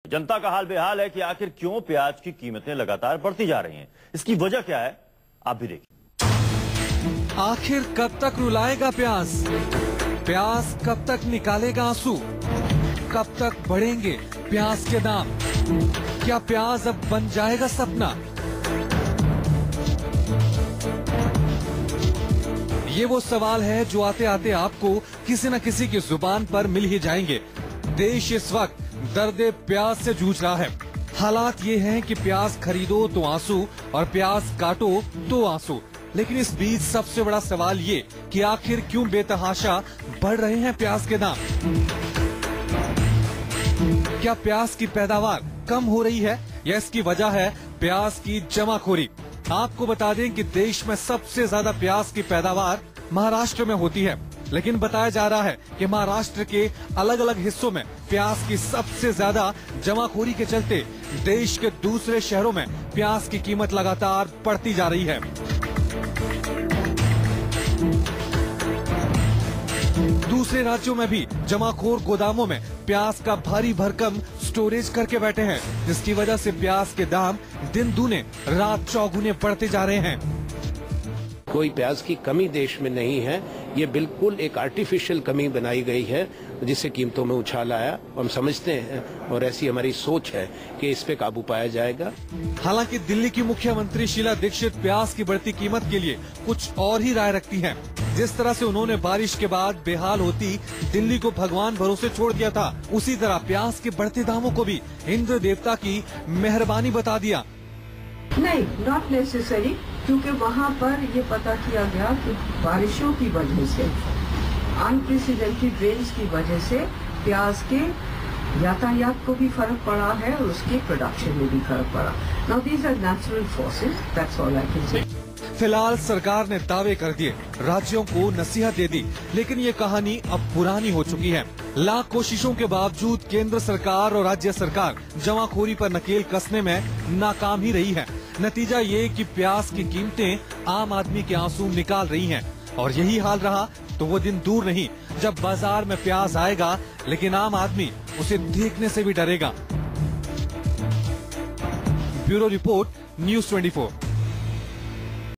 जनता का हाल बेहाल है कि आखिर क्यों प्याज की कीमतें लगातार बढ़ती जा रही हैं। इसकी वजह क्या है, आप भी देखिए। आखिर कब तक रुलाएगा प्याज? प्याज कब तक निकालेगा आंसू? कब तक बढ़ेंगे प्याज के दाम? क्या प्याज अब बन जाएगा सपना? ये वो सवाल है जो आते आते आपको किसी न किसी की जुबान पर मिल ही जाएंगे। देश इस वक्त दर्द प्याज से जूझ रहा है। हालात ये हैं कि प्याज खरीदो तो आंसू और प्याज काटो तो आंसू। लेकिन इस बीच सबसे बड़ा सवाल ये कि आखिर क्यों बेतहाशा बढ़ रहे हैं प्याज के दाम? क्या प्याज की पैदावार कम हो रही है या इसकी वजह है प्याज की जमाखोरी? आपको बता दें कि देश में सबसे ज्यादा प्याज की पैदावार महाराष्ट्र में होती है, लेकिन बताया जा रहा है कि महाराष्ट्र के अलग अलग हिस्सों में प्याज की सबसे ज्यादा जमाखोरी के चलते देश के दूसरे शहरों में प्याज की कीमत लगातार बढ़ती जा रही है। दूसरे राज्यों में भी जमाखोर गोदामों में प्याज का भारी भरकम स्टोरेज करके बैठे हैं, जिसकी वजह से प्याज के दाम दिन दूने रात चौगुने बढ़ते जा रहे हैं। कोई प्याज की कमी देश में नहीं है, ये बिल्कुल एक आर्टिफिशियल कमी बनाई गई है जिससे कीमतों में उछाल आया। हम समझते हैं और ऐसी हमारी सोच है कि इस पे काबू पाया जाएगा। हालांकि दिल्ली की मुख्यमंत्री शीला दीक्षित प्याज की बढ़ती कीमत के लिए कुछ और ही राय रखती हैं। जिस तरह से उन्होंने बारिश के बाद बेहाल होती दिल्ली को भगवान भरोसे छोड़ दिया था, उसी तरह प्याज के बढ़ते दामों को भी इंद्र देवता की मेहरबानी बता दिया। नहीं, नॉट नेसेसरी, क्योंकि वहाँ पर ये पता किया गया कि बारिशों की वजह से, अनप्रेसिडेंटेड रेन्स की वजह से प्याज के यातायात को भी फर्क पड़ा है और उसके प्रोडक्शन में भी फर्क पड़ा। Now these are natural forces, that's all I can say. फिलहाल सरकार ने दावे कर दिए, राज्यों को नसीहत दे दी, लेकिन ये कहानी अब पुरानी हो चुकी है। लाख कोशिशों के बावजूद केंद्र सरकार और राज्य सरकार जमाखोरी पर नकेल कसने में नाकाम ही रही है। नतीजा ये कि प्याज की कीमतें आम आदमी के आंसू निकाल रही हैं, और यही हाल रहा तो वो दिन दूर नहीं जब बाजार में प्याज आएगा, लेकिन आम आदमी उसे देखने से भी डरेगा। Bureau report, news 24।